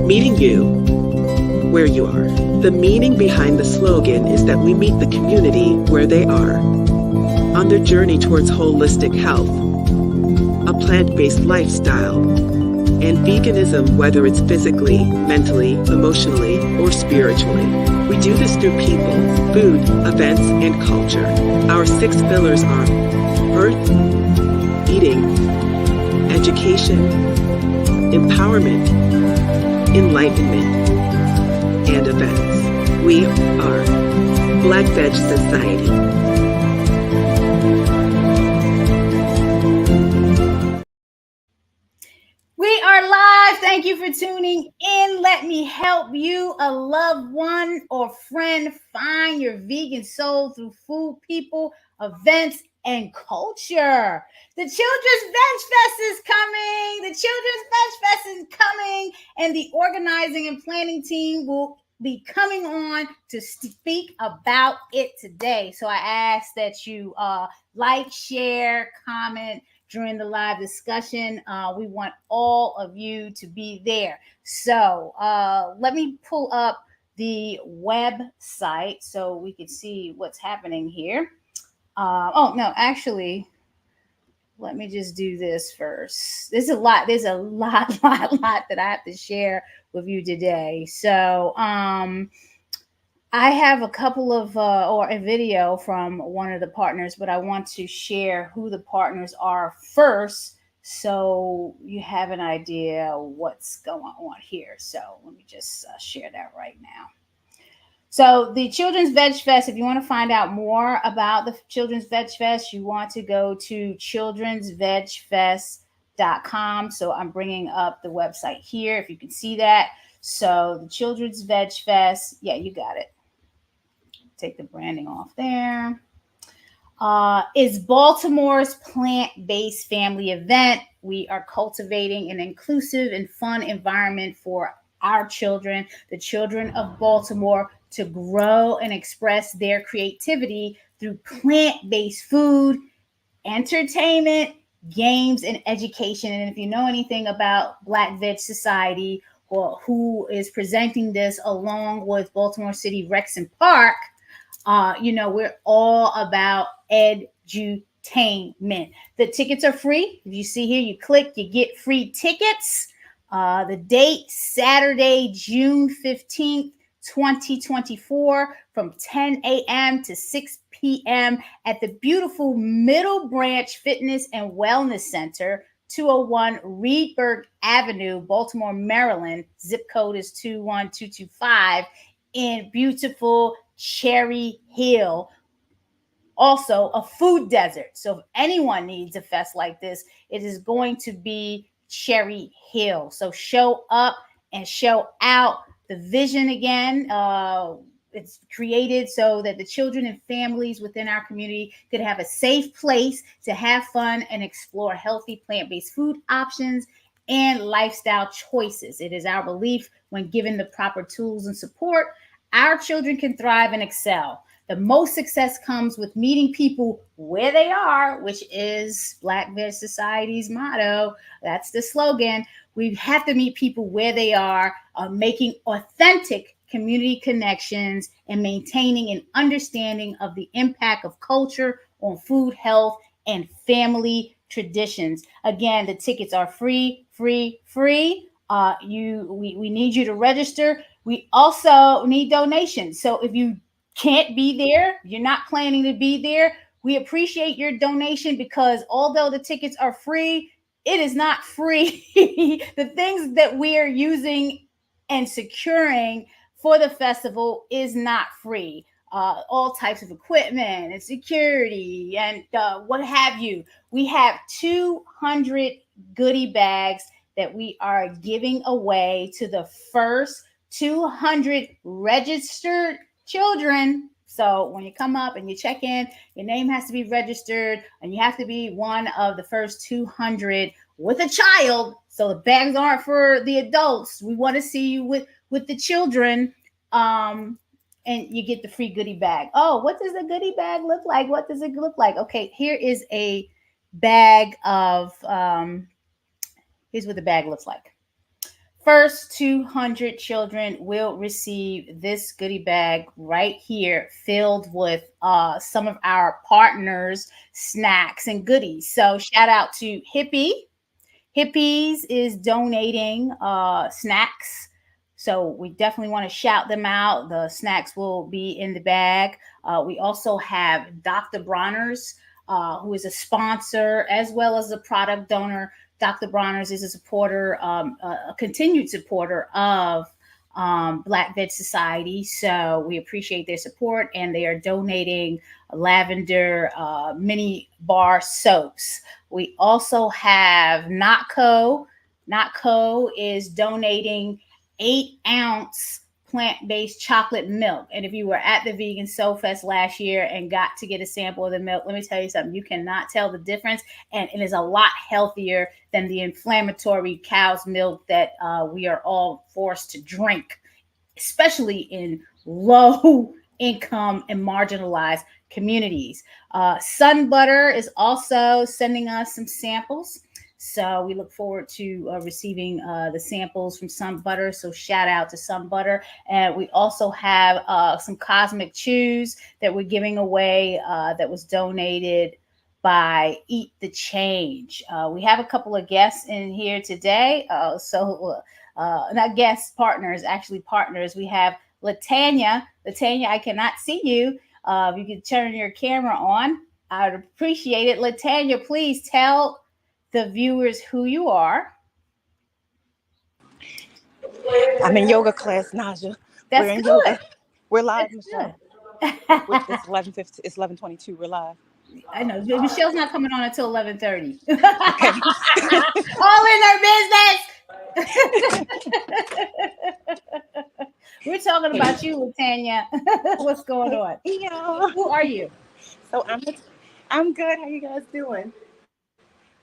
Meeting you where you are. The meaning behind the slogan is that we meet the community where they are, on their journey towards holistic health, a plant-based lifestyle, and veganism, whether it's physically, mentally, emotionally, or spiritually. We do this through people, food, events, and culture. Our 6 pillars are earth, eating, education, empowerment, enlightenment, and events. We are Black Veg Society. We are live. Thank you for tuning in. Let me help you, a loved one or friend, find your vegan soul through food, people, events, and culture. The Children's Veg Fest is coming. The Children's Veg Fest is coming, and the organizing and planning team will be coming on to speak about it today. So I ask that you like, share, comment during the live discussion. We want all of you to be there. So let me pull up the website so we can see what's happening here. Actually, let me just do this first. There's a lot that I have to share with you today. So I have a couple of or a video from one of the partners, but I want to share who the partners are first so you have an idea what's going on here. So let me just share that right now. So the Children's Veg Fest, if you want to find out more about the Children's Veg Fest, you want to go to childrensvegfest.com. So I'm bringing up the website here, if you can see that. So the Children's Veg Fest, yeah, you got it. Take the branding off there. Is Baltimore's plant-based family event. We are cultivating an inclusive and fun environment for our children, the children of Baltimore, to grow and express their creativity through plant-based food, entertainment, games, and education. And if you know anything about Black Veg Society, or who is presenting this along with Baltimore City Rex Park, we're all about edutainment. The tickets are free. If you see here, you click, you get free tickets. The date, Saturday, June 15th, 2024, from 10 a.m. to 6 p.m. at the beautiful Middle Branch Fitness and Wellness Center, 201 Reedburg Avenue, Baltimore, Maryland. Zip code is 21225 in beautiful Cherry Hill. Also, a food desert. So if anyone needs a fest like this, it is going to be Cherry Hill. So show up and show out. The vision, again, it's created so that the children and families within our community could have a safe place to have fun and explore healthy plant-based food options and lifestyle choices. It is our belief, when given the proper tools and support, our children can thrive and excel. The most success comes with meeting people where they are, which is Black Veg Society's motto. That's the slogan. We have to meet people where they are, making authentic community connections and maintaining an understanding of the impact of culture on food, health, and family traditions. Again, the tickets are free. We need you to register. We also need donations. So if you can't be there, you're not planning to be there, we appreciate your donation, because although the tickets are free, it is not free. The things that we are using and securing for the festival is not free. All types of equipment and security and what have you. We have 200 goodie bags that we are giving away to the first 200 registered children. So when you come up and you check in, your name has to be registered, and you have to be one of the first 200 with a child. So the bags aren't for the adults. We want to see you with the children, and you get the free goodie bag. Oh, what does a goodie bag look like? What does it look like? Okay, here is a bag of, here's what the bag looks like. First 200 children will receive this goodie bag right here, filled with some of our partners' snacks and goodies. So, shout out to Hippies is donating snacks. So we definitely want to shout them out. The snacks will be in the bag. We also have Dr. Bronner's, who is a sponsor as well as a product donor. Dr. Bronner's is a supporter, a continued supporter of Black Veg Society. So we appreciate their support, and they are donating lavender mini bar soaps. We also have Notco. Notco is donating 8-ounce plant-based chocolate milk. And if you were at the Vegan Soul Fest last year and got to get a sample of the milk, let me tell you something. You cannot tell the difference, and it is a lot healthier than the inflammatory cow's milk that we are all forced to drink, especially in low income and marginalized communities. Sun Butter is also sending us some samples. So we look forward to receiving the samples from Sun Butter. So shout out to Sun Butter. And we also have some Cosmic Chews that we're giving away that was donated by Eat the Change. We have a couple of guests in here today. Not guests, partners, actually partners. We have Latanya. Latanya, I cannot see you. If you could turn your camera on, I would appreciate it. Latanya, please tell the viewers who you are. I'm in yoga class, Naijha. That's We're in good. yoga. We're live, That's Michelle. good. It's 11:50. It's 11:22. We're live. I know Michelle's not coming on until 11:30. Okay. All in her business. We're talking about you, Latanya. What's going on? Yeah. Who are you? So I'm good. How you guys doing?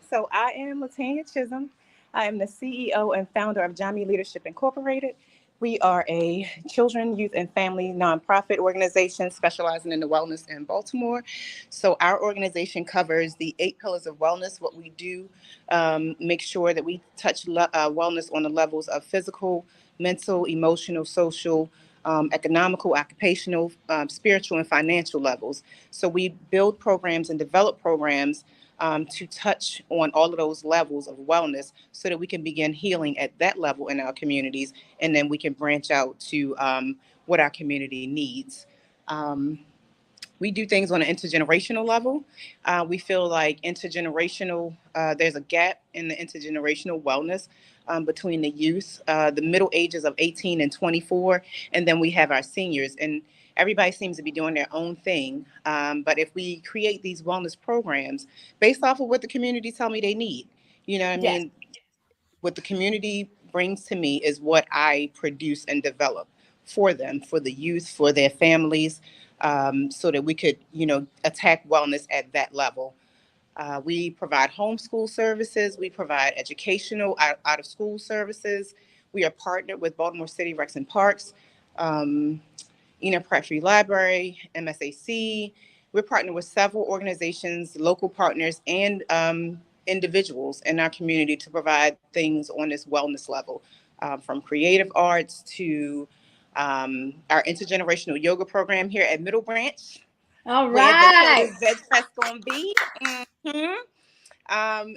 So I am Latanya Chisholm. I am the CEO and founder of Jami Leadership Incorporated. We are a children, youth, and family nonprofit organization specializing in the wellness in Baltimore. So our organization covers the 8 pillars of wellness. What we do, make sure that we touch wellness on the levels of physical, mental, emotional, social, economical, occupational, spiritual, and financial levels. So we build programs and develop programs to touch on all of those levels of wellness so that we can begin healing at that level in our communities, and then we can branch out to what our community needs. Um, we do things on an intergenerational level. We feel like there's a gap in the intergenerational wellness between the youth, the middle ages of 18 and 24, and then we have our seniors. And everybody seems to be doing their own thing. But if we create these wellness programs based off of what the community tell me they need, you know what I Yes. mean? What the community brings to me is what I produce and develop for them, for the youth, for their families, so that we could, attack wellness at that level. We provide homeschool services. We provide educational out of school services. We are partnered with Baltimore City Recs and Parks, Enid Pratt Free Library, MSAC. We're partnered with several organizations, local partners, and individuals in our community to provide things on this wellness level, from creative arts to our intergenerational yoga program here at Middle Branch, All where the right. Killers Veg Fest gonna be. Mhm.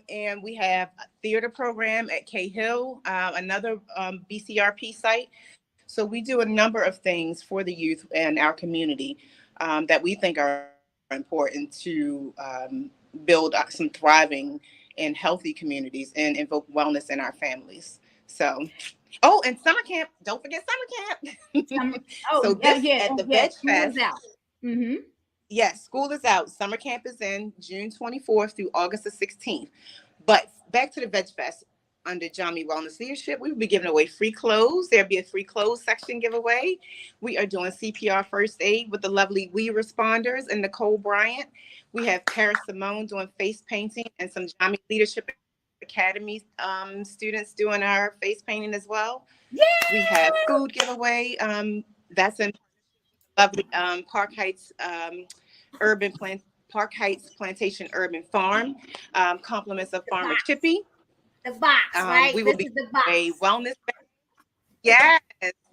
And we have a theater program at Cahill, another BCRP site. So we do a number of things for the youth and our community that we think are important to build some thriving and healthy communities and invoke wellness in our families. So, oh, and summer camp, don't forget summer camp. So this at the Veg School Fest. is out. Mm-hmm. Yes, school is out. Summer camp is in June 24th through August the 16th. But back to the Veg Fest. Under Jami Wellness Leadership, we will be giving away free clothes. There'll be a free clothes section giveaway. We are doing CPR first aid with the lovely We Responders and Nicole Bryant. We have Paris Simone doing face painting and some Jami Leadership Academy students doing our face painting as well. Yeah. We have food giveaway. That's in lovely Park Heights urban plant Park Heights Plantation Urban Farm. Compliments of The Farmer box. Chippy. The box, right? We will This be is the a box. wellness. Yes,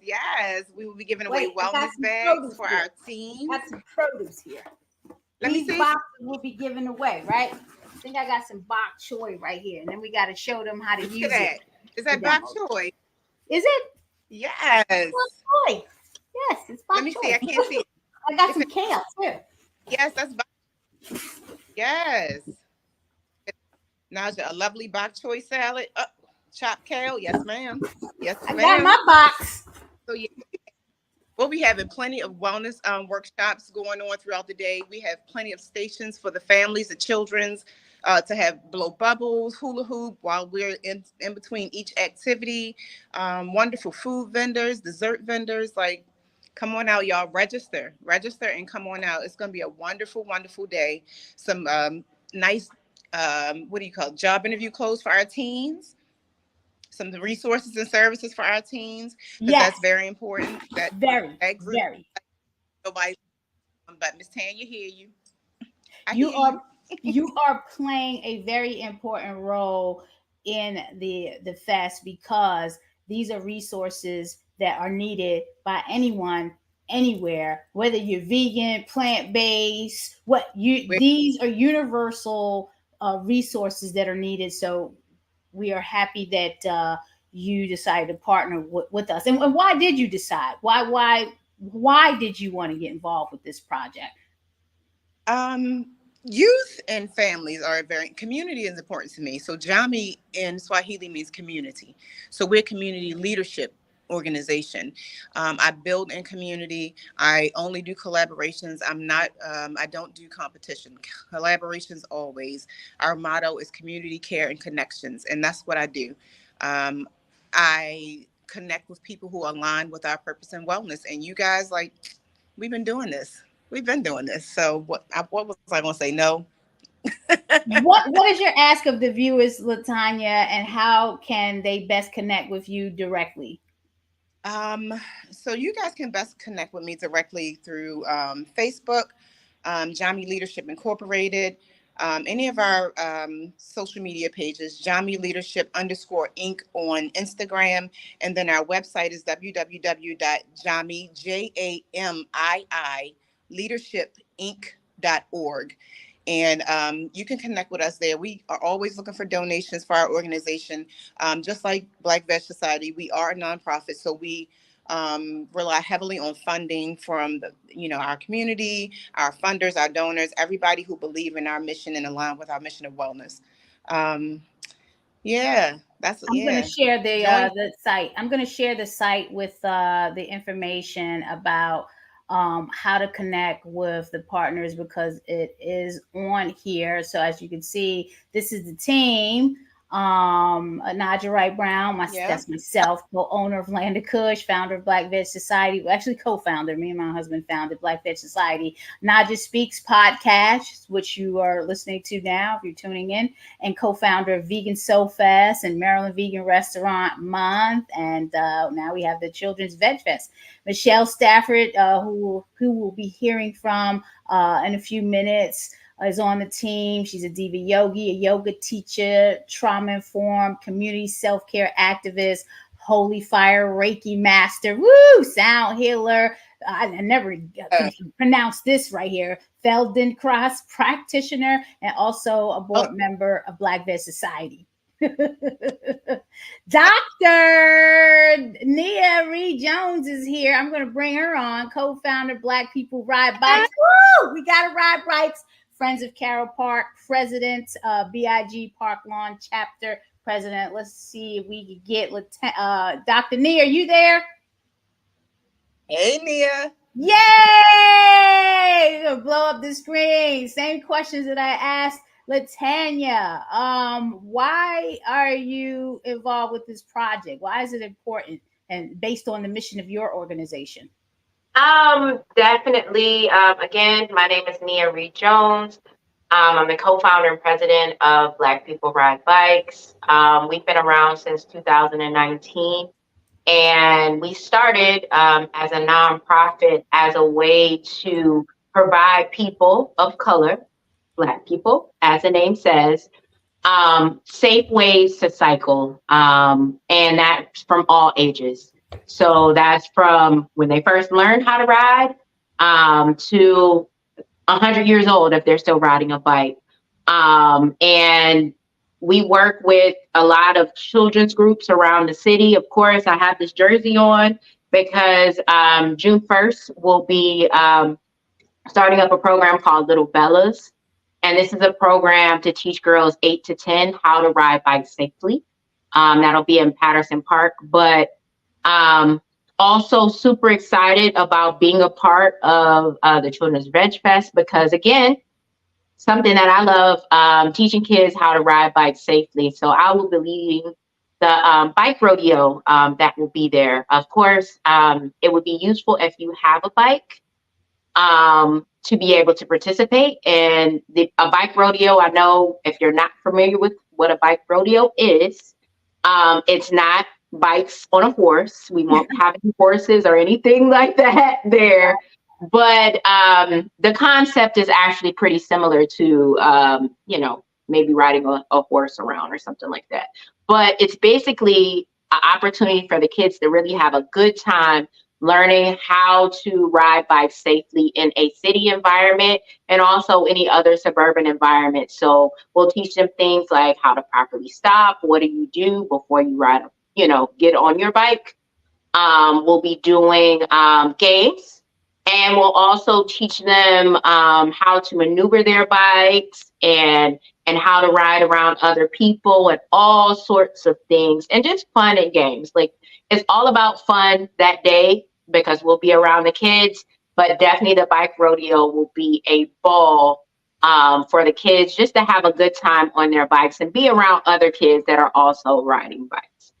yes. We will be giving away Wait, I got wellness some bags produce for here. our teams. Got some produce here. Let me These see. boxes will be given away, right? I think I got some bok choy right here, and then we got to show them how to Look use at it. that. Is For that bok demos. choy? Is it Yes. bok choy? Yes, it's bok Let me see. choy. I can't see it. I got If some it, kale too. yes, that's bok. Yes. Naja, a lovely bok choy salad. Chopped kale. Yes, ma'am. Yes, I got ma'am. my box. So yeah, we'll be having plenty of wellness workshops going on throughout the day. We have plenty of stations for the families, the children's, to have blow bubbles, hula hoop while we're in between each activity. Wonderful food vendors, dessert vendors. Like, come on out, y'all. Register, and come on out. It's going to be a wonderful, wonderful day. Some nice, what do you call it? Job interview clothes for our teens. Some resources and services for our teens, because Yes, that's very important. very, That group, very. nobody, but Miss Tanya, hear you. I You hear you. are you are playing a very important role in the fest because these are resources that are needed by anyone anywhere, whether you're vegan, plant-based, what you We're, these are universal resources that are needed. So we are happy that you decided to partner with us. And why did you decide? Why did you want to get involved with this project? um, youth and families are very, community is important to me. So Jami in Swahili means community. So we're a community leadership organization. I build in community. I only do collaborations. I don't do competition. Collaborations always. Our motto is community care and connections, and that's what I do. Um, I connect with people who align with our purpose and wellness. And you guys, like, we've been doing this. We've been doing this. So what was I going to say? No. What is your ask of the viewers, Latanya, and how can they best connect with you directly? Um, so you guys can best connect with me directly through Facebook, Jami Leadership Incorporated, any of our social media pages, Jami Leadership _ Inc. on Instagram, and then our website is www.jami, JAMII, leadershipinc.org. And you can connect with us there. We are always looking for donations for our organization. Just like Black Veg Society, we are a nonprofit, so we rely heavily on funding from our community, our funders, our donors, everybody who believe in our mission and align with our mission of wellness. Um, yeah, I'm going to share Join. the site. I'm going to share the site with the information about how to connect with the partners because it is on here. So as you can see, this is the team. Naijha Wright Brown, Yeah. that's myself, co-owner of Land of Kush, founder of Black Veg Society. Well, actually, co-founder. Me and my husband founded Black Veg Society. Naijha Speaks podcast, which you are listening to now if you're tuning in, and co-founder of Vegan Soul Fest and Maryland Vegan Restaurant Month. And now we have the Children's Veg Fest. Michelle Stafford, who we'll be hearing from in a few minutes, is on the team. She's a Diva Yogi, a yoga teacher, trauma-informed, community self-care activist, holy fire Reiki master, sound healer. I never can pronounce this right here. Feldenkrais practitioner and also a board member of Black Veg Society. Dr. Nia Reed Jones is here. I'm going to bring her on, co-founder Black People Ride Bikes. Woo! We got to ride bikes. Friends of Carroll Park, president, BIG Park Lawn chapter president. Let's see if we can get Dr. Nia. Are you there? Hey, Nia. Yay! We're gonna blow up the screen. Same questions that I asked Latanya. Why are you involved with this project? Why is it important and based on the mission of your organization? Definitely. Again, my name is Nia Reed Jones. I'm the co-founder and president of Black People Ride Bikes. We've been around since 2019, and we started as a nonprofit as a way to provide people of color, Black people, as the name says, safe ways to cycle, and that's from all ages. So that's from when they first learned how to ride to 100 years old if they're still riding a bike. And we work with a lot of children's groups around the city. Of course, I have this jersey on because June 1st we'll be starting up a program called Little Bellas. And this is a program to teach girls 8 to 10 how to ride bikes safely. That'll be in Patterson Park. But also super excited about being a part of the Children's Veg Fest because, again, something that I love, teaching kids how to ride bikes safely. So I will be leading the bike rodeo that will be there. Of course, it would be useful if you have a bike to be able to participate. And a bike rodeo, I know if you're not familiar with what a bike rodeo is, it's not bikes on a horse. We won't have any horses or anything like that there. But the concept is actually pretty similar to, maybe riding a horse around or something like that. But it's basically an opportunity for the kids to really have a good time learning how to ride bikes safely in a city environment and also any other suburban environment. So we'll teach them things like how to properly stop. What do you do before you ride, get on your bike? We'll be doing games. And we'll also teach them how to maneuver their bikes and how to ride around other people and all sorts of things and just fun and games. Like it's all about fun that day because we'll be around the kids, but definitely the bike rodeo will be a ball for the kids just to have a good time on their bikes and be around other kids that are also riding bikes.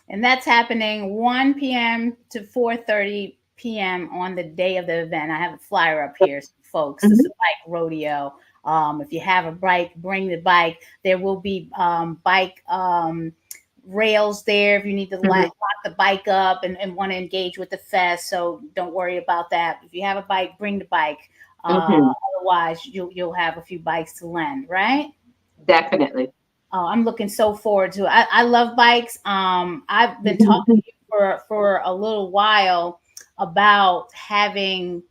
And that's happening 1 p.m. to 4:30 p.m. on the day of the event. I have a flyer up here, folks. It's a bike rodeo. If you have a bike, bring the bike. There will be bike rails there if you need to lock the bike up and want to engage with the fest. So don't worry about that. If you have a bike, bring the bike. Otherwise, you'll have a few bikes to lend, right? Definitely. Oh, I'm looking so forward to it. I love bikes. I've been talking to you for a little while about having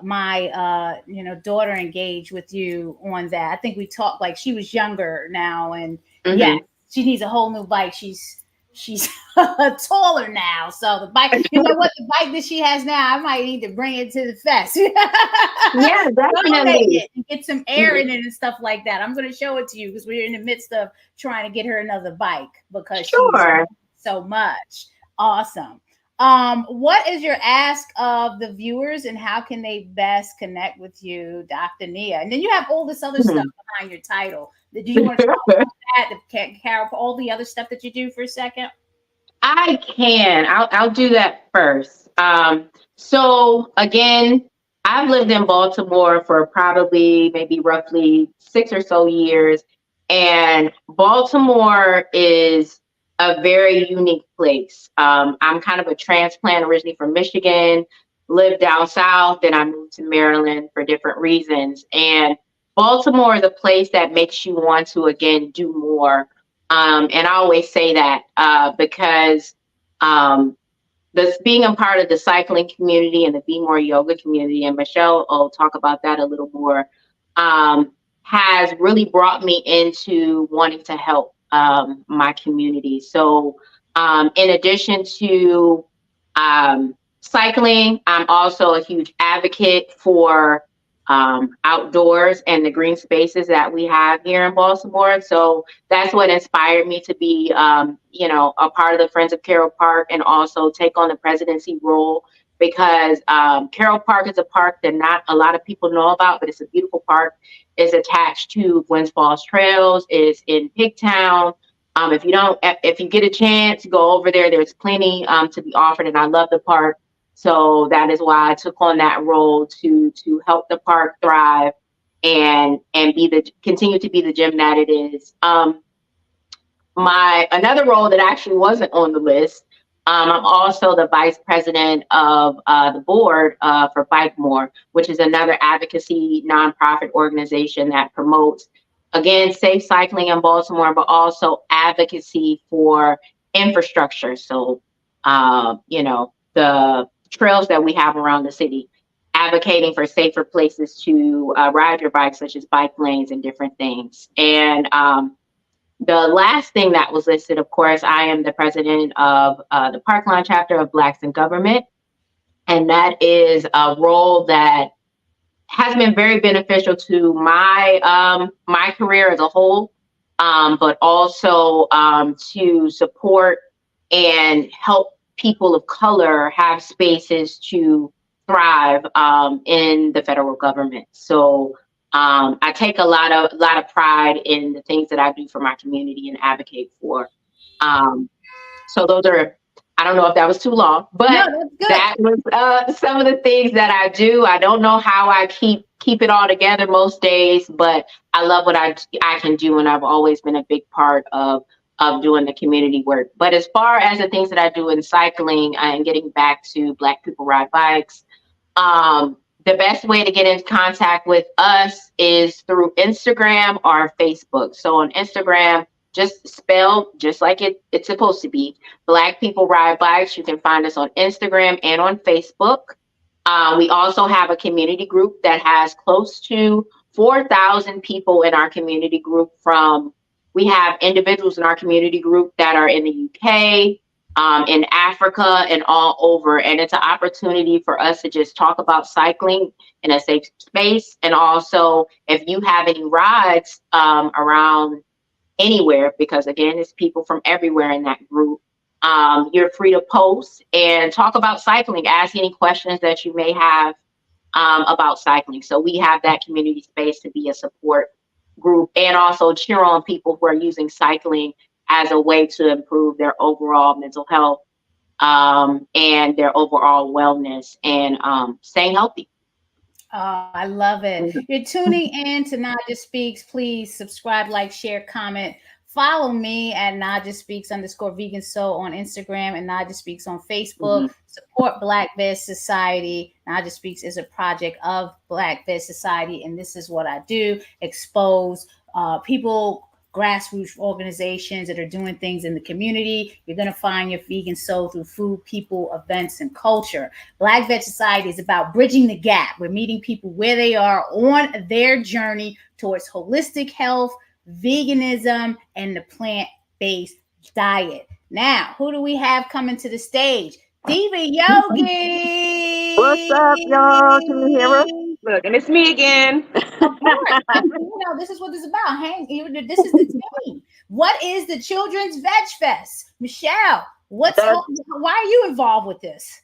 my daughter engage with you on that. I think we talked like she was younger now, and yeah, she needs a whole new bike. She's taller now, so the bike. You know what? The bike that she has now, I might need to bring it to the fest. Yeah, definitely. And get some air in it and stuff like that. I'm going to show it to you because we're in the midst of trying to get her another bike because she's so much. Awesome. What is your ask of the viewers and how can they best connect with you, Dr. Nia? And then you have all this other stuff behind your title. Do you want to talk about that, Carol, all the other stuff that you do for a second? I can. I'll do that first. So again, I've lived in Baltimore for probably maybe roughly 6 or so years. And Baltimore is a very unique place. I'm kind of a transplant originally from Michigan, lived down south, then I moved to Maryland for different reasons. And Baltimore is a place that makes you want to, again, do more. And I always say that because this being a part of the cycling community and the Be More Yoga community, and Michelle will talk about that a little more, has really brought me into wanting to help my community. So in addition to cycling, I'm also a huge advocate for outdoors and the green spaces that we have here in Baltimore. So that's what inspired me to be, a part of the Friends of Carroll Park and also take on the presidency role because Carroll Park is a park that not a lot of people know about, but it's a beautiful park. It's attached to Gwynns Falls Trails, is in Pigtown. If you get a chance, go over there. There's plenty to be offered, and I love the park. So that is why I took on that role to help the park thrive and continue to be the gym that it is. My another role that actually wasn't on the list. I'm also the vice president of the board for Bike More, which is another advocacy nonprofit organization that promotes, again, safe cycling in Baltimore, but also advocacy for infrastructure. So the trails that we have around the city, advocating for safer places to ride your bike, such as bike lanes and different things. And the last thing that was listed, of course, I am the president of the Parkline chapter of Blacks in Government. And that is a role that has been very beneficial to my career as a whole, but also to support and help people of color have spaces to thrive in the federal government. So I take a lot of pride in the things that I do for my community and advocate for. So those are, I don't know if that was too long, but that was some of the things that I do. I don't know how I keep it all together most days, but I love what I can do, and I've always been a big part of doing the community work. But as far as the things that I do in cycling and getting back to Black People Ride Bikes, the best way to get in contact with us is through Instagram or Facebook. So on Instagram, just spelled just like it's supposed to be, Black People Ride Bikes. You can find us on Instagram and on Facebook. We also have a community group that has close to 4,000 people in our community group. We have individuals in our community group that are in the UK, in Africa, and all over. And it's an opportunity for us to just talk about cycling in a safe space. And also, if you have any rides around anywhere, because again, it's people from everywhere in that group, you're free to post and talk about cycling, ask any questions that you may have about cycling. So we have that community space to be a support group and also cheer on people who are using cycling as a way to improve their overall mental health and their overall wellness and staying healthy. Oh, I love it. You're tuning in to Naijha Speaks. Please subscribe, like, share, comment. Follow me at Naijha Speaks _Vegan Soul on Instagram and Naijha Speaks on Facebook. Mm-hmm. Support Black Veg Society. Naijha Speaks is a project of Black Veg Society, and this is what I do: expose people, grassroots organizations that are doing things in the community. You're going to find your vegan soul through food, people, events, and culture. Black Veg Society is about bridging the gap. We're meeting people where they are on their journey towards holistic health, veganism, and the plant-based diet. Now, who do we have coming to the stage? Diva Yogi. What's up, y'all? Can you hear us? Look, and it's me again. Of course. This is what this is about. This is the team. What is the Children's Veg Fest? Michelle, why are you involved with this?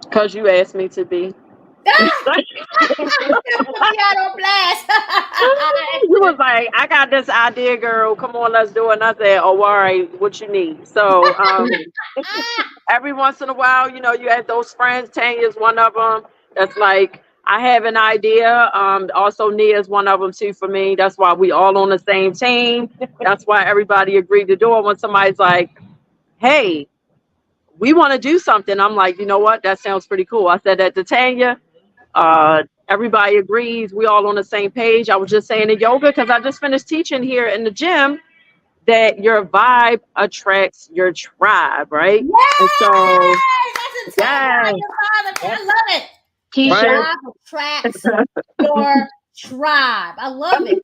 Because you asked me to be. Put me out on blast. You was like, I got this idea, girl. Come on, let's do it. And I said, oh, all right, what you need? So every once in a while, you have those friends. Tanya's one of them. That's like, I have an idea. Also, Nia's one of them too for me. That's why we all on the same team. That's why everybody agreed to do it. When somebody's like, hey, we want to do something. I'm like, you know what? That sounds pretty cool. I said that to Tanya. Everybody agrees. We all on the same page. I was just saying in yoga, because I just finished teaching here in the gym, that your vibe attracts your tribe, right? Yes! And so, yes. I love it. Tribe attracts your tribe. I love it.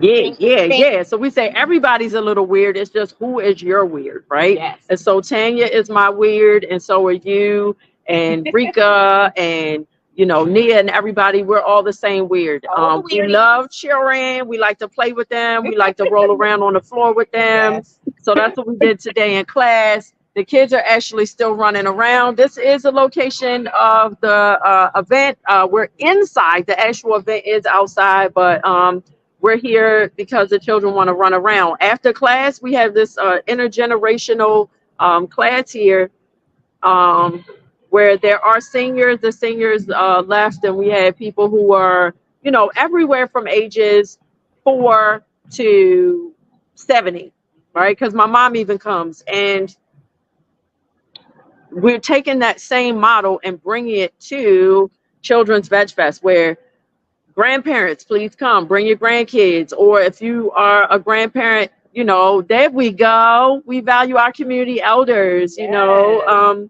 Yeah. So we say everybody's a little weird. It's just who is your weird, right? Yes. And so Tanya is my weird, and so are you, and Rika, and Nia, and everybody. We're all the same weird. We love cheering. We like to play with them. We like to roll around on the floor with them. Yes. So that's what we did today in class. The kids are actually still running around. This is the location of the event. We're inside. The actual event is outside, but we're here because the children want to run around. After class, we have this intergenerational class here where there are seniors. The seniors left, and we have people who are, everywhere from ages 4 to 70, right? Because my mom even comes, and we're taking that same model and bringing it to Children's Veg Fest, where grandparents, please come, bring your grandkids. Or if you are a grandparent, there we go. We value our community elders, that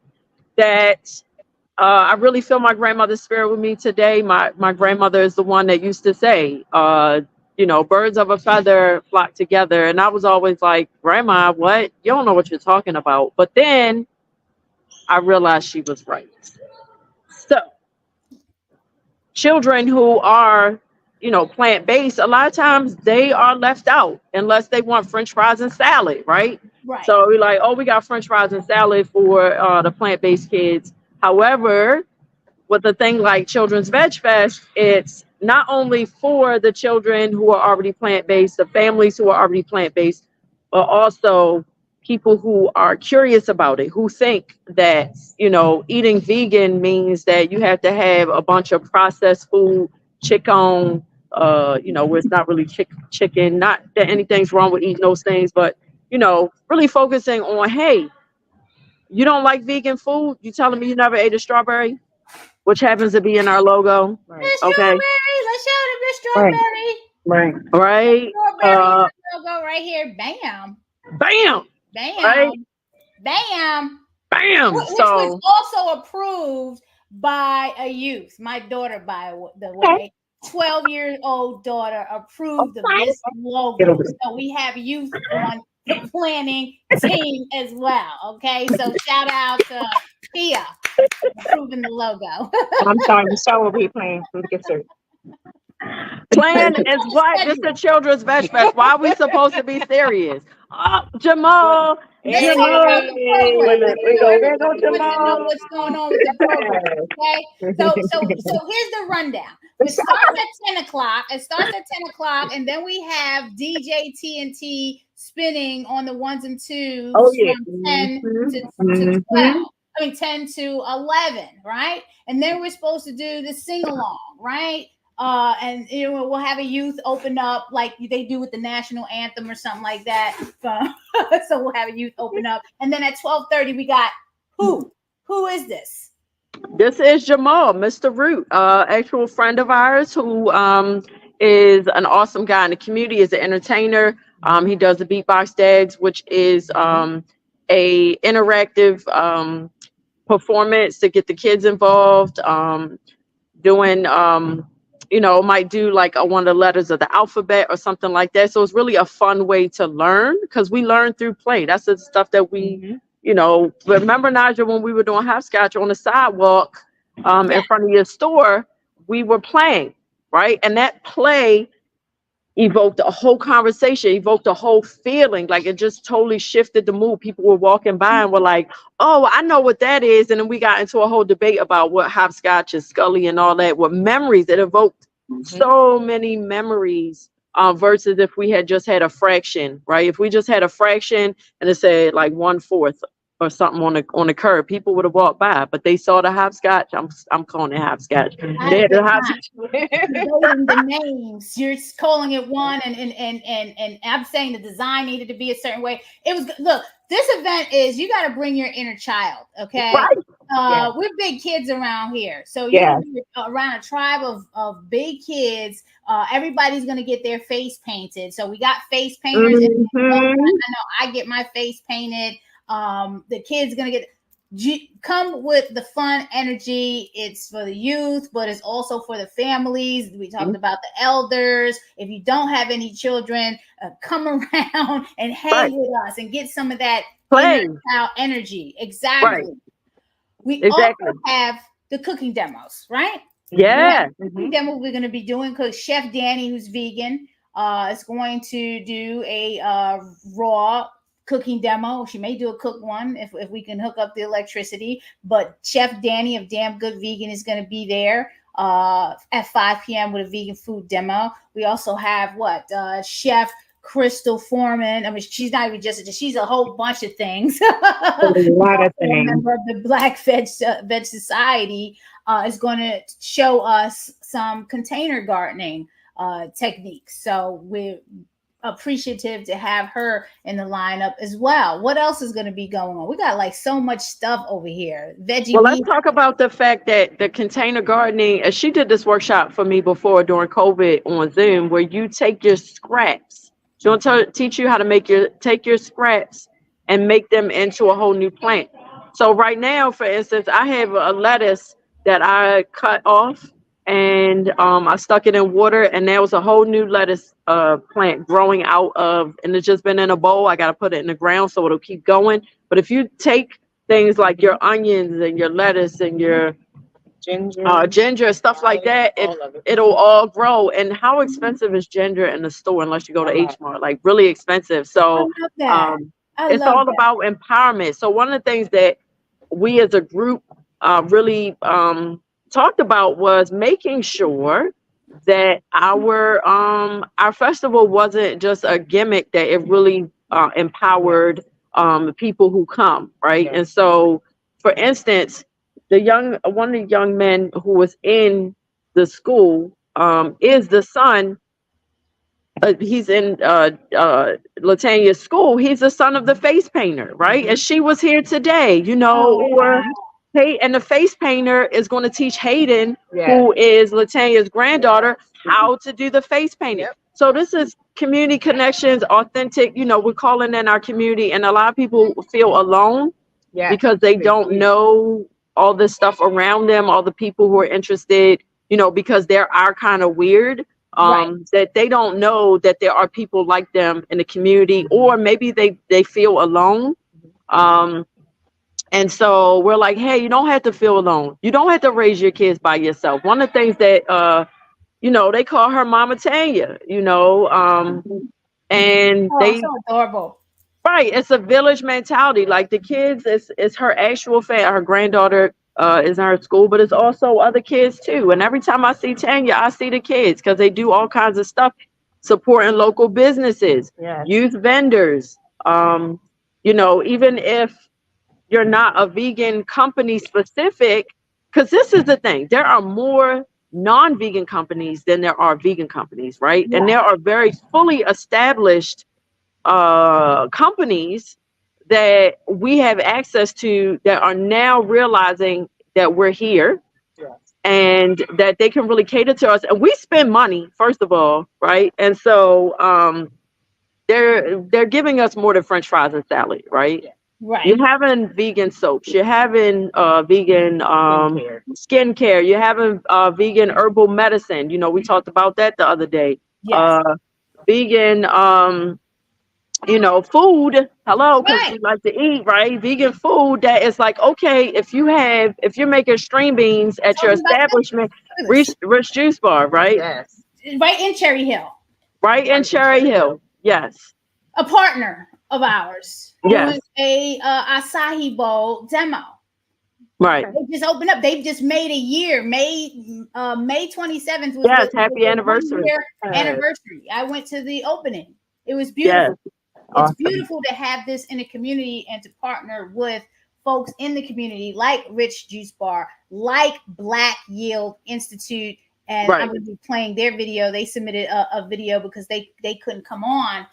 I really feel my grandmother's spirit with me today. My grandmother is the one that used to say, birds of a feather flock together. And I was always like, Grandma, what? You don't know what you're talking about. But then I realized she was right. So children who are, plant-based, a lot of times they are left out unless they want French fries and salad, right? Right. So we're like, oh, we got French fries and salad for the plant-based kids. However, with a thing like Children's Veg Fest, it's not only for the children who are already plant-based, the families who are already plant-based, but also people who are curious about it, who think that, eating vegan means that you have to have a bunch of processed food, chicken, where it's not really chicken, not that anything's wrong with eating those things, but, really focusing on, hey, you don't like vegan food? You telling me you never ate a strawberry? Which happens to be in our logo. Right. Okay. Let's show them the strawberry. Right. Strawberry logo right here. Bam. Bam. Bam. Right? Bam. Bam. Which was also approved by a youth. My daughter, by the way, 12-year-old daughter approved of this logo. So we have youth on the planning team as well. Okay. So shout out to Pia. Approving the logo. I'm sorry, the show will be playing. Plan is what? This is the Children's Veg Fest. Why are we supposed to be serious? Oh, Jamal. Jamal. There go Jamal. What's going on with the program? Okay. So here's the rundown. It starts at 10 o'clock. And then we have DJ TNT spinning on the ones and twos from 10 to 12. 10 to 11, right? And then we're supposed to do the sing-along, right? And we'll have a youth open up like they do with the national anthem or something like that. So we'll have a youth open up. And then at 12:30, we got who? Who is this? This is Jamal, Mr. Root, actual friend of ours who is an awesome guy in the community, is an entertainer. He does the Beatbox Dags, which is a interactive performance to get the kids involved, doing might do like one of the letters of the alphabet or something like that. So it's really a fun way to learn, because we learn through play. That's the stuff that we remember, Naijha, when we were doing hopscotch on the sidewalk in front of your store, we were playing, right? And that play evoked a whole conversation, evoked a whole feeling. Like, it just totally shifted the mood. People were walking by and were like, oh, I know what that is. And then we got into a whole debate about what hopscotch and Scully and all that were memories. It evoked so many memories versus if we had just had a fraction, right? If we just had a fraction and it said like 1/4 or something on the curb, people would have walked by, but they saw the hopscotch. I'm calling it hopscotch. They had the hopscotch. The names, you're calling it one, and I'm saying the design needed to be a certain way. It was, look, this event is, you got to bring your inner child, okay? Right. We're big kids around here, so you're around a tribe of big kids. Everybody's gonna get their face painted, so we got face painters. I know I get my face painted. The kids gonna come with the fun energy. It's for the youth, but it's also for the families. We talked about the elders. If you don't have any children, come around and hang with us and get some of that child energy. Exactly. We also have the cooking demos, right? Yeah. Cooking demo we're going to be doing, because Chef Danny, who's vegan, is going to do a raw cooking demo. She may do a cooked one if we can hook up the electricity. But Chef Danny of Damn Good Vegan is going to be there at 5 p.m. with a vegan food demo. We also have Chef Crystal Foreman. I mean, she's not even she's a whole bunch of things. A lot of things. Member of the Black Veg Society is going to show us some container gardening techniques. So we're appreciative to have her in the lineup as well. What else is going to be going on? We got like so much stuff over here. Veggie. Well, let's talk about the fact that the container gardening, as she did this workshop for me before during COVID on Zoom, where you take your scraps She's going to teach you how to take your scraps and make them into a whole new plant. So right now, for instance, I have a lettuce that I cut off and I stuck it in water, and there was a whole new lettuce plant growing out of, and it's just been in a bowl. I got to put it in the ground so it'll keep going. But if you take things like your onions and your lettuce and your ginger, stuff like that, it'll all grow. And how expensive is ginger in the store unless you go to H Mart? Like really expensive. So it's all about empowerment. So one of the things that we as a group really talked about was making sure that our festival wasn't just a gimmick, that it really empowered people who come, right? And so, for instance, one of the young men who was in the school is the son. He's in Latania's school. He's the son of the face painter, right? And she was here today, and the face painter is going to teach Hayden, who is Latania's granddaughter, how to do the face painting. So this is community connections, authentic. We're calling in our community, and a lot of people feel alone because they don't know all this stuff around them, all the people who are interested, because they are kind of weird. That they don't know that there are people like them in the community, or maybe they feel alone. And so we're like, hey, you don't have to feel alone. You don't have to raise your kids by yourself. One of the things that, they call her Mama Tanya, and they so adorable. Right. It's a village mentality. Like the kids, it's her actual family. Her granddaughter is in her school, but it's also other kids too. And every time I see Tanya, I see the kids because they do all kinds of stuff, supporting local businesses, youth vendors. Even if you're not a vegan company specific, because this is the thing, there are more non-vegan companies than there are vegan companies, right? And there are very fully established companies that we have access to that are now realizing that we're here and that they can really cater to us. And we spend money, first of all, right? And so they're giving us more than French fries and salad, right? Right. You're having vegan soaps. You're having vegan skincare. You're having vegan herbal medicine. We talked about that the other day. Yes. Vegan food. Hello, because we like to eat, right? Vegan food that is like, okay, if you're making string beans at your establishment, Rich Juice Bar, right? Yes. Right in Cherry Hill. Right in Cherry Hill. Yes. A partner of ours. Yes. Doing a acai bowl demo. Right. They just opened up. They've just made a year. May 27th was happy anniversary. Anniversary. I went to the opening. It was beautiful. Yes. It's beautiful to have this in the community and to partner with folks in the community like Rich Juice Bar, like Black Yield Institute. And I'm going to be playing their video. They submitted a video because they couldn't come on.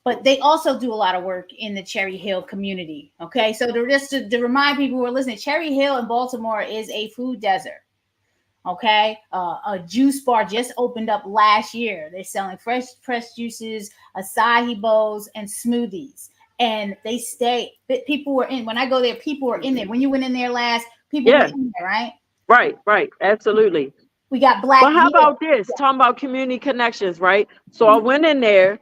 But they also do a lot of work in the Cherry Hill community. Okay, so to remind people who are listening, Cherry Hill in Baltimore is a food desert. Okay, a juice bar just opened up last year. They're selling fresh pressed juices, acai bowls, and smoothies. And they stay. People were in. When I go there, people are in there. When you went in there last, people were in there, right? Right, absolutely. We got Black. Well, how about this? Talking about community connections, right? So I went in there.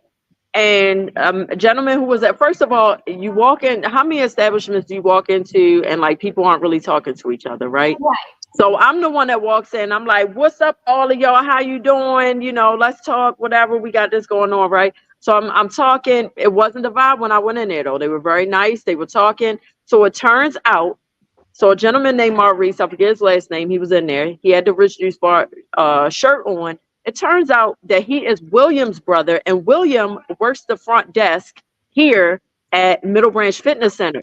And a gentleman who was at, first of all, you walk in, how many establishments do you walk into and like people aren't really talking to each other, right? Right. So I'm the one that walks in. I'm like, what's up, all of y'all? How you doing? Let's talk, whatever. We got this going on, right? So I'm talking. It wasn't the vibe when I went in there, though. They were very nice. They were talking. So it turns out, so a gentleman named Maurice, I forget his last name, he was in there. He had the Rich Juice Bar shirt on. It turns out that he is William's brother, and William works the front desk here at Middle Branch Fitness Center.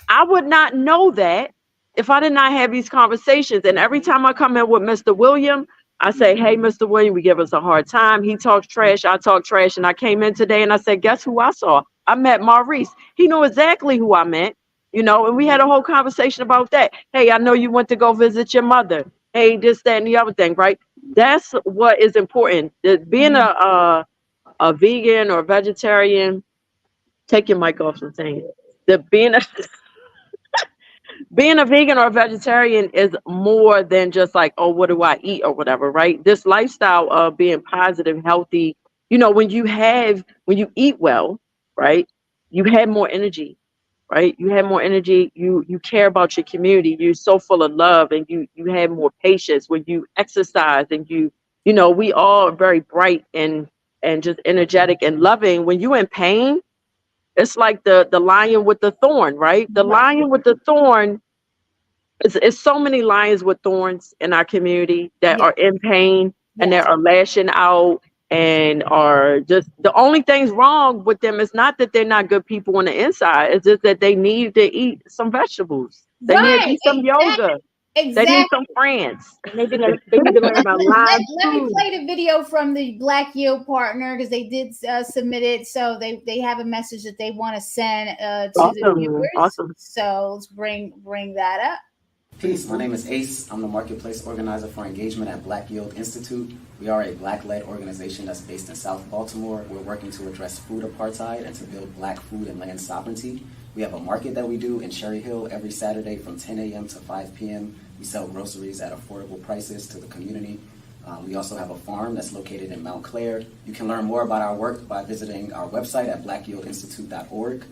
I would not know that if I did not have these conversations. And every time I come in with Mr. William, I say, hey, Mr. William, we give us a hard time. He talks trash. I talk trash. And I came in today and I said, guess who I saw? I met Maurice. He knew exactly who I meant, and we had a whole conversation about that. Hey, I know you went to go visit your mother. Hey, this, that, and the other thing, right? That's what is important. Being a a vegan or vegetarian, take your mic off something. The being a vegan or a vegetarian is more than just like, oh, what do I eat or whatever, right? This lifestyle of being positive, healthy, when you eat well, right? You have more energy, right? You have more energy. You care about your community. You're so full of love, and you have more patience when you exercise, and we all are very bright and just energetic and loving. When you're in pain, it's like the lion with the thorn, right? The lion with the thorn. It's so many lions with thorns in our community that are in pain and that are lashing out and are just, the only things wrong with them is not that they're not good people on the inside. It's just that they need to eat some vegetables. They need to eat some yoga. Exactly. They need some friends. They need to learn about live Let me food. play the video from the Black Yield partner because they did submit it. So they have a message that they want to send to the viewers. Awesome. So let's bring that up. Peace, my name is Ace. I'm the marketplace organizer for engagement at Black Yield Institute. We are a Black-led organization that's based in South Baltimore. We're working to address food apartheid and to build Black food and land sovereignty. We have a market that we do in Cherry Hill every Saturday from 10 a.m. to 5 p.m. We sell groceries at affordable prices to the community. We also have a farm that's located in Mount Clair. You can learn more about our work by visiting our website at blackyieldinstitute.org.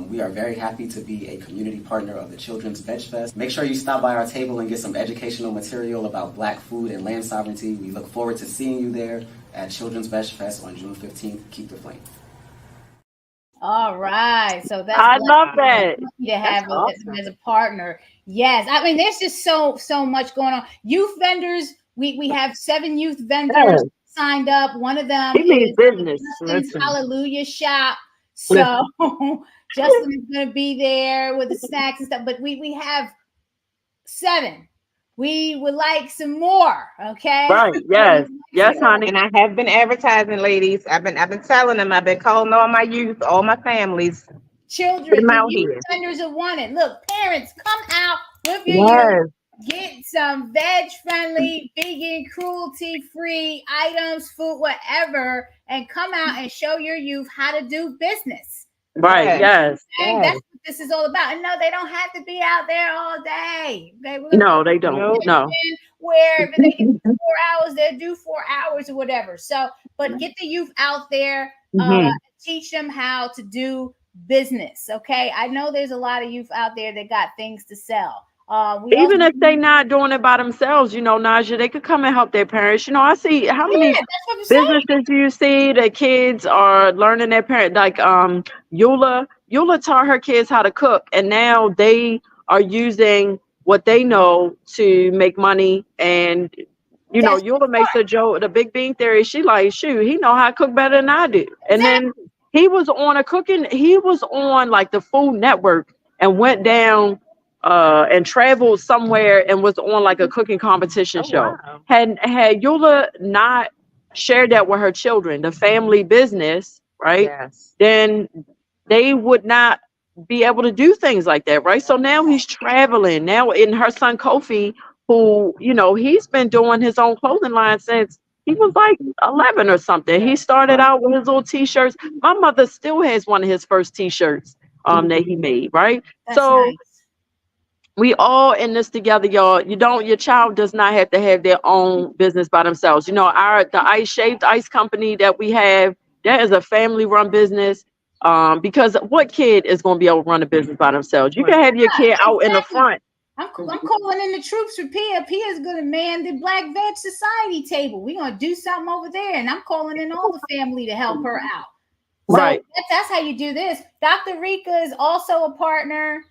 We are very happy to be a community partner of the Children's Veg Fest. Make sure you stop by our table and get some educational material about Black food and land sovereignty. We look forward to seeing you there at Children's Veg Fest on June 15th. Keep the flame. All right, so that's I love that. To have them as a partner. Yes, I mean there's just so much going on. Youth vendors, we have 7 youth vendors signed up. One of them is business. Justin's Hallelujah Shop. So Justin is going to be there with the snacks and stuff. But we have 7. We would like some more. Okay. Right. Yes, honey. And I have been advertising, ladies. I've been telling them. I've been calling all my youth, all my families. Children, the youth vendors are wanted. Look, parents, come out with your youth. Get some veg-friendly, vegan, cruelty-free items, food, whatever, and come out and show your youth how to do business. Right, yes. And that's what this is all about. And no, they don't have to be out there all day. No, they don't. No. Where they can do 4 hours, they'll do 4 hours or whatever. So, but get the youth out there, teach them how to do business, okay? I know there's a lot of youth out there that got things to sell. Even if they're not doing it by themselves, Naijha, they could come and help their parents. I see how many businesses do you see that kids are learning their parents. Like Eula taught her kids how to cook, and now they are using what they know to make money. And Eula makes a joke, the Big Bean Theory. She like, shoot, he know how to cook better than I do. And then he was on like the Food Network and went down and traveled somewhere and was on like a cooking competition show. Wow. Had Eula not shared that with her children, the family business, right? Yes. Then they would not be able to do things like that, right? So now he's traveling. Now, in her son Kofi, who he's been doing his own clothing line since he was like 11 or something. He started out with his little t-shirts. My mother still has one of his first t-shirts that he made, right? That's so nice. We all in this together, y'all. Your child does not have to have their own business by themselves. The shaved ice company that we have, that is a family-run business. Because what kid is going to be able to run a business by themselves? You can have your kid out in the front. I'm calling in the troops for Pia. Pia's going to man the Black Veg Society table. We're going to do something over there, and I'm calling in all the family to help her out. So right. That's how you do this. Dr. Rika is also a partner.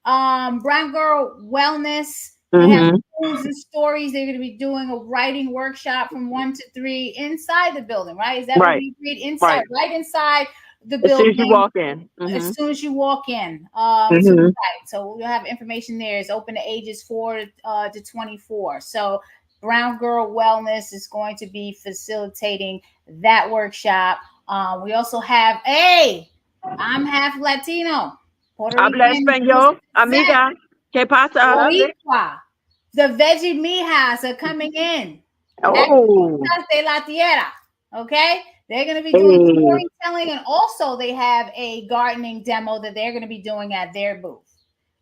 Brown Girl Wellness. They have foods and stories. They're going to be doing a writing workshop from 1 to 3 inside the building, right? Is that what you read inside? Right inside the building. As soon as you walk in. As soon as you walk in. So we'll have information there. It's open to ages 4 to 24. So Brown Girl Wellness is going to be facilitating that workshop. We also have I'm half Latino. Habla español, amiga. ¿Qué pasa? Boricua. The veggie mijas are coming in. Oh. De la tierra. Okay? They're going to be doing storytelling, and also they have a gardening demo that they're going to be doing at their booth.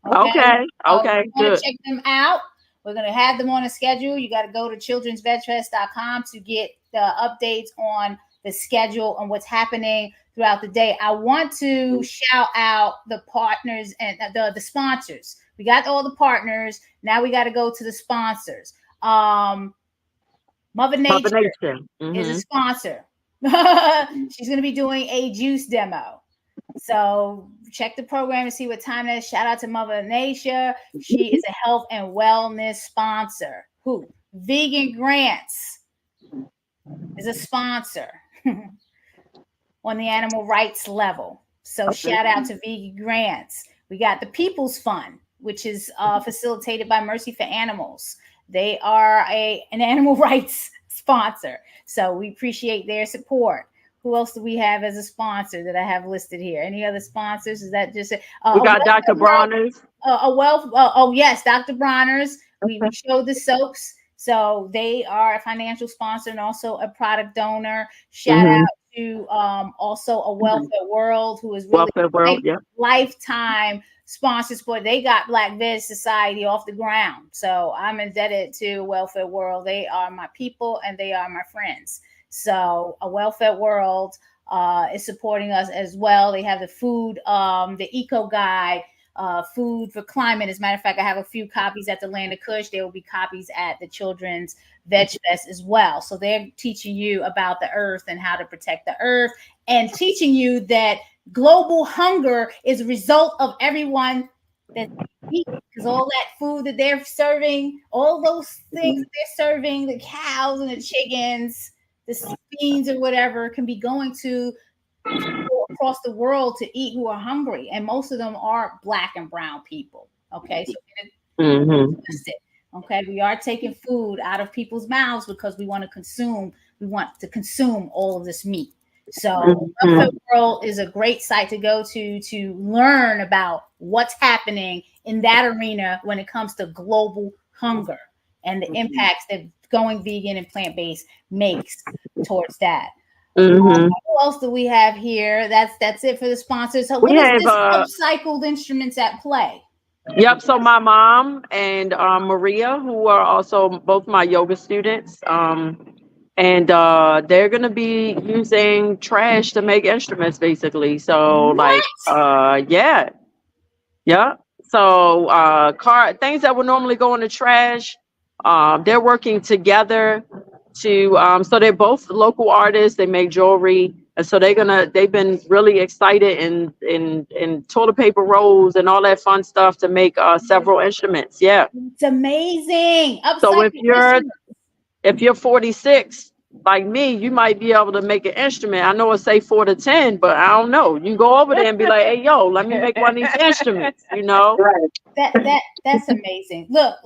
Okay. Okay. You want to check them out. We're going to have them on a schedule. You got to go to childrensvegfest.com to get the updates on the schedule and what's happening throughout the day. I want to shout out the partners and the sponsors. We got all the partners. Now we got to go to the sponsors. Mother Nature is a sponsor. She's going to be doing a juice demo. So check the program and see what time that is. Shout out to Mother Nature. She is a health and wellness sponsor. Who? Vegan Grants is a sponsor on the animal rights level. So shout out to Vegan Grants. We got the People's Fund, which is facilitated by Mercy for Animals. They are an animal rights sponsor. So we appreciate their support. Who else do we have as a sponsor that I have listed here? Any other sponsors? Is that just we got Dr. Bronner's? Yes, Dr. Bronner's. We showed the soaps. So they are a financial sponsor and also a product donor. Shout out to also a Welfare World, who is really lifetime sponsors, but they got Black Veg Society off the ground. So I'm indebted to Welfare World. They are my people and they are my friends. So a Welfare World is supporting us as well. They have the food, the eco guide, food for climate. As a matter of fact, I have a few copies at the Land of Kush. There will be copies at the Children's Veg Fest as well. So they're teaching you about the earth and how to protect the earth, and teaching you that global hunger is a result of everyone that eat, because all that food that they're serving, all those things that they're serving, the cows and the chickens, the beans or whatever, can be going to people across the world to eat who are hungry, and most of them are Black and brown people. Okay, so okay, we are taking food out of people's mouths because we want to consume all of this meat. So Welfare World is a great site to go to learn about what's happening in that arena when it comes to global hunger and the impacts that going vegan and plant-based makes towards that. Who else do we have here? That's it for the sponsors. So what is this upcycled instruments at play? Yep. So my mom and Maria, who are also both my yoga students, and they're gonna be using trash to make instruments, basically. So yeah. So things that would normally go in the trash. They're working together to so they're both local artists. They make jewelry, and so they've been really excited in toilet paper rolls and all that fun stuff to make several instruments. Yeah, it's amazing. So if you're 46 like me, you might be able to make an instrument. I know it's say 4 to 10, but I don't know. You go over there and be like, hey, yo, let me make one of these instruments, you know? That's amazing. Look,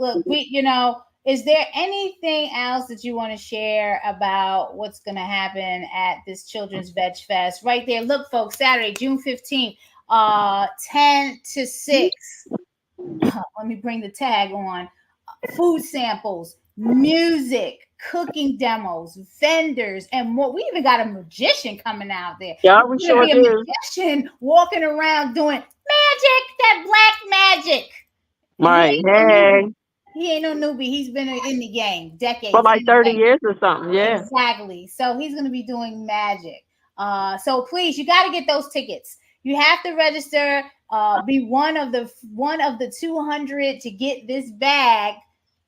is there anything else that you want to share about what's going to happen at this Children's Veg Fest? Right there. Look, folks, Saturday, June 15th, 10 to 6. Let me bring the tag on. Food samples, music, cooking demos, vendors, and more. We even got a magician coming out there. Yeah, we sure do. A magician walking around doing magic, that black magic. Right. He ain't no newbie. He's been in the game decades. For like 30 years or something. Yeah. Exactly. So he's going to be doing magic. So please, you got to get those tickets. You have to register. Be one of the 200 to get this bag.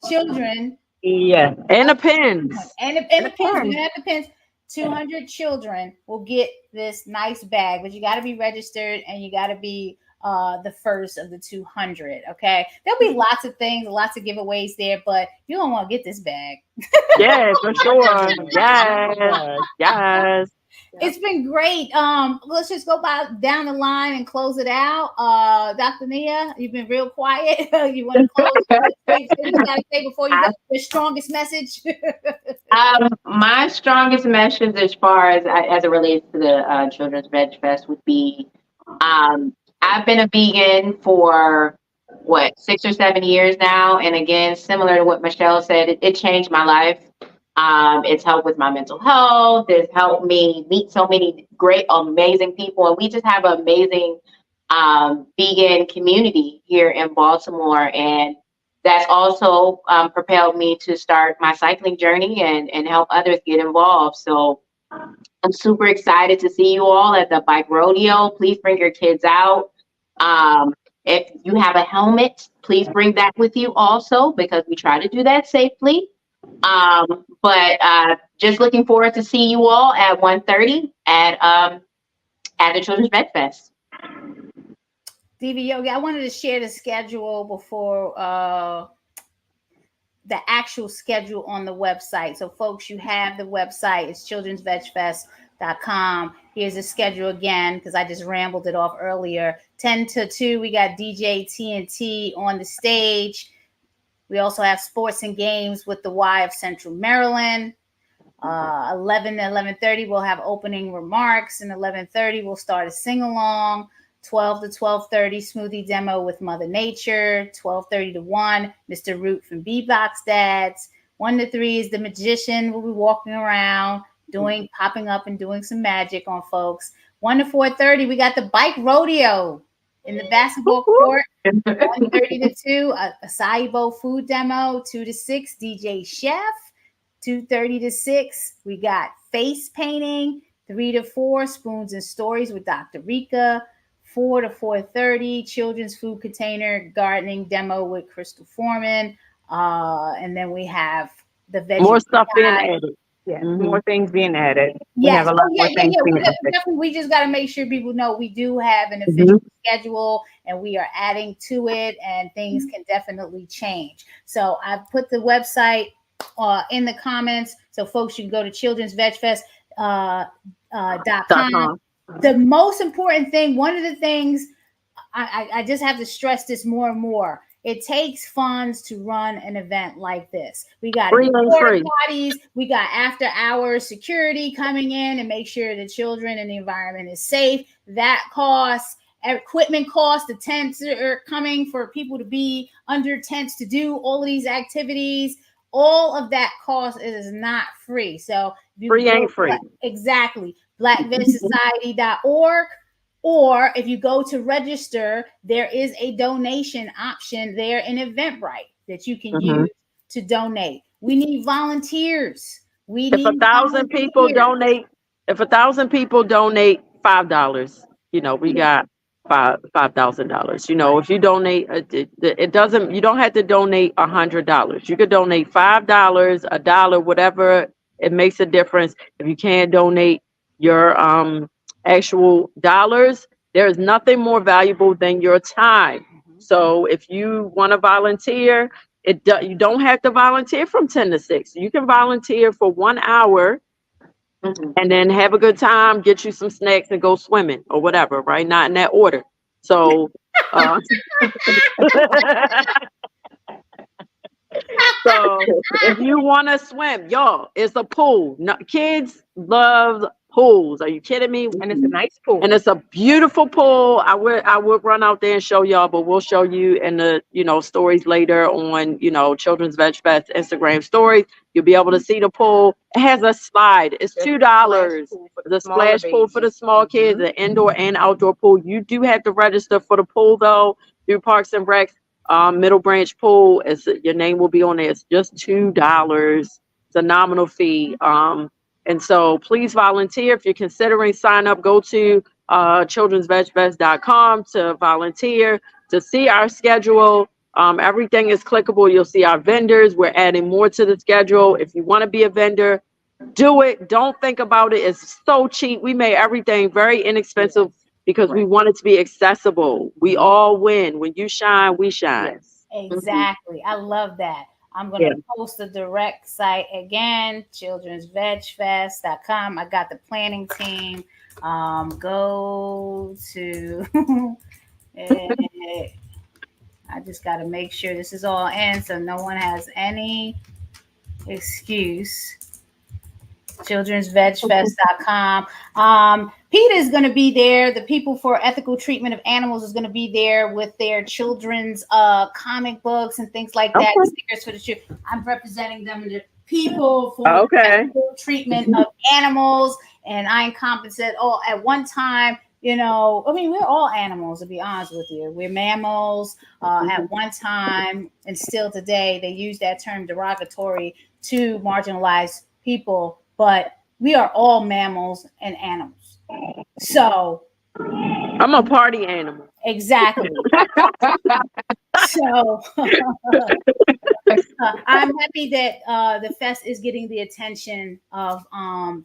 Children. Yeah. And the pins. And the pins. We're going to have the pins. 200 children will get this nice bag, but you got to be registered and you got to be the first of the 200. Okay, there'll be lots of things, lots of giveaways there, but you don't want to get this bag. Yeah, for sure. Yes. It's been great. Let's just go down the line and close it out. Dr. Nia, you've been real quiet. You want to close? You got to say before you go your strongest message. My strongest message, as far as it relates to the Children's Veg Fest, would be I've been a vegan for 6 or 7 years now, and again, similar to what Michelle said, it changed my life. It's helped with my mental health. It's helped me meet so many great, amazing people. And we just have an amazing vegan community here in Baltimore. And that's also propelled me to start my cycling journey and help others get involved. So I'm super excited to see you all at the bike rodeo. Please bring your kids out. If you have a helmet, please bring that with you also, because we try to do that safely. But just looking forward to see you all at 1:30 at the Children's Vet Fest. Diva Yogi, I wanted to share the schedule before the actual schedule on the website. So folks, you have the website. It's childrensvetfest.com. Here's the schedule again, because I just rambled it off earlier. 10 to 2, we got DJ TNT on the stage. We also have sports and games with the Y of Central Maryland. 11 to 11:30, we'll have opening remarks. And 11:30, we'll start a sing-along. 12 to 12:30, smoothie demo with Mother Nature. 12:30 to 1, Mr. Root from Beatbox Dads. 1 to 3 is the magician. We'll be walking around, popping up and doing some magic on folks. 1 to 4:30, we got the bike rodeo in the basketball court. 1:30 to 2, a acai bowl food demo. 2 to 6, DJ Chef. 2:30 to 6, we got face painting. 3 to 4, spoons and stories with Dr. Rika. 4 to 4:30, children's food container gardening demo with Crystal Foreman. And then we have the veggie. More stuff being added. Yeah, more things being added. We Yes. have a lot more things being added. We just got to make sure people know we do have an official schedule, and we are adding to it, and things can definitely change. So I've put the website in the comments, so folks, you can go to childrensvetfest.com. The most important thing, one of the things, I just have to stress this more and more. It takes funds to run an event like this. We got porta potties, we got after hours security coming in and make sure the children and the environment is safe. That costs, equipment costs, the tents are coming for people to be under tents to do all of these activities. All of that cost is not free. So free ain't free. Exactly. BlackVetSociety.org. Or if you go to register, there is a donation option there in Eventbrite that you can use to donate. We need volunteers. If 1,000 people donate $5, we got $5,000. If you donate, it doesn't. You don't have to donate $100. You could donate $5, $1, whatever. It makes a difference. If you can't donate your actual dollars, there's nothing more valuable than your time. So if you want to volunteer, you don't have to volunteer from 10 to 6. You can volunteer for 1 hour and then have a good time, get you some snacks and go swimming or whatever, right? Not in that order. So so if you want to swim, y'all, it's a pool. No, kids love pools. Are you kidding me? And it's a nice pool. And it's a beautiful pool. I would run out there and show y'all, but we'll show you in the stories later on Children's Veg Fest Instagram stories. You'll be able to see the pool. It has a slide. It's $2. The splash pool for the small kids, the indoor and outdoor pool. You do have to register for the pool though through Parks and Recs. Middle Branch Pool, your name will be on there. It's just $2. It's a nominal fee. And so please volunteer. If you're considering sign up, go to childrensvetfest.com to volunteer, to see our schedule. Everything is clickable. You'll see our vendors. We're adding more to the schedule. If you want to be a vendor, do it. Don't think about it. It's so cheap. We made everything very inexpensive because we want it to be accessible. We all win. When you shine, we shine. Yes, exactly. I love that. I'm going to post the direct site again, childrensvetfest.com. I got the planning team. Go to, I just got to make sure this is all in so no one has any excuse. childrensvetfest.com. PETA is going to be there. The People for Ethical Treatment of Animals is going to be there with their children's comic books and things like that. Stickers for the children. I'm representing them people for Okay. treatment of animals, and I encompass it all at one time. You know, I mean, we're all animals, to be honest with you. We're mammals at one time, and still today they use that term derogatory to marginalize people, but we are all mammals and animals. So I'm a party animal. exactly. So I'm happy that the fest is getting the attention of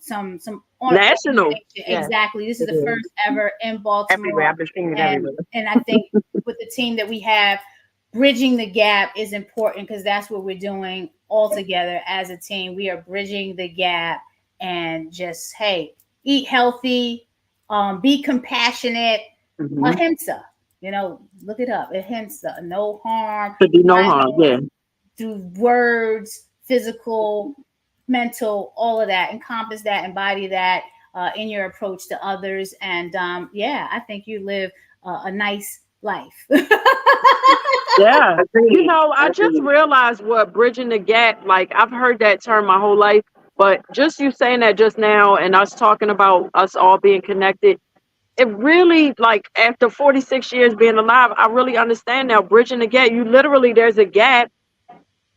some National. Exactly. This is it the is. first ever in Baltimore. Everywhere. I've been seeing it everywhere. And I think with the team that we have, bridging the gap is important because that's what we're doing all together as a team. We are bridging the gap and just, hey, eat healthy, be compassionate, ahimsa. You know, look it up. Ahimsa, no harm. Should be no harm. Yeah. Through words, physical, mental, all of that, encompass that, embody that in your approach to others. And yeah, I think you live a nice life. Yeah. You know, I just realized what bridging the gap, like I've heard that term my whole life, but just you saying that just now and us talking about us all being connected, it really, like after 46 years being alive, I really understand now bridging the gap. You literally, there's a gap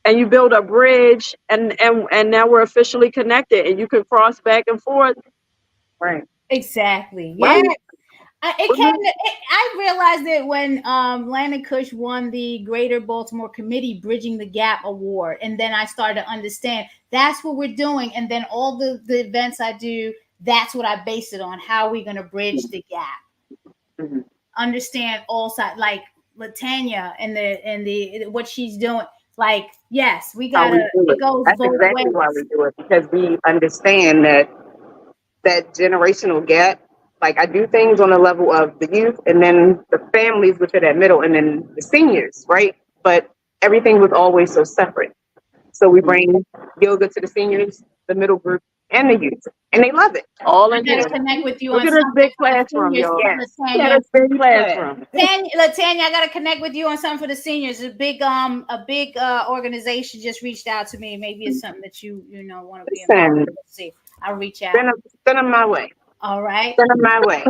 and you build a bridge and now we're officially connected and you can cross back and forth. Right. Exactly. Yeah. I realized it when Landon Cush won the Greater Baltimore Committee Bridging the Gap Award. And then I started to understand that's what we're doing. And then all the events I do, that's what I base it on. How we're going to bridge the gap. Understand all sides, like Latanya and the what she's doing. Like, yes, we gotta. It goes That's both exactly ways. why we do it, because we understand that generational gap. Like, I do things on the level of the youth and then the families, which are that middle, and then the seniors, right? But everything was always so separate. So we bring yoga to the seniors, the middle group, and the youth, and they love it. All I in gotta here. connect with you Look on at this something big for the classroom, seniors, y'all. Latanya. Look at this big classroom. Latanya, I gotta connect with you on something for the seniors. A big organization just reached out to me. Maybe it's something that you know want to be involved in. Let's see. I'll reach out. Send them my way. All right. Send them my way.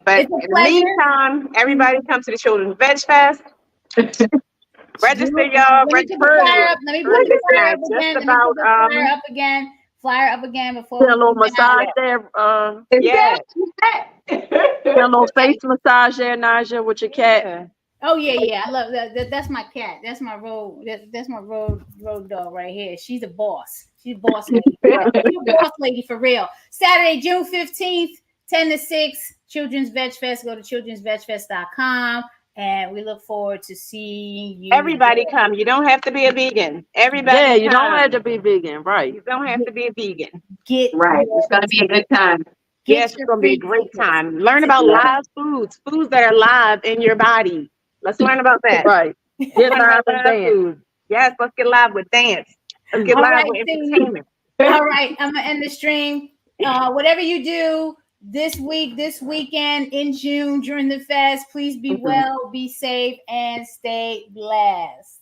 But It's a in the pleasure. meantime, everybody come to the Children's Veg Fest. Register, y'all. Let me put the flyer up. Let me put the flyer up again. Let me put the flyer up again. Flyer up again before a little massage there. Yeah. A little face massage there, Naijha, with your cat. Oh yeah. I love that. That's my cat. That's my road. That's my road dog right here. She's a boss. She's a boss lady. She's a boss lady for real. Saturday, June 15th, 10 to 6, Children's Veg Fest. Go to childrensvegfest.com. And we look forward to seeing you. Everybody come. You don't have to be a vegan. Everybody Yeah, you come. don't have to be vegan, right? You don't have to be a vegan. Right. It's going to be a good time. Yes, it's going to be a great time. Learn about live foods that are live in your body. Let's learn about that. Right. Get live and dance. Yes, let's get live with dance. Let's get live with entertainment. All right, I'm going to end the stream. Whatever you do this weekend, in June, during the fest, please be well, be safe, and stay blessed.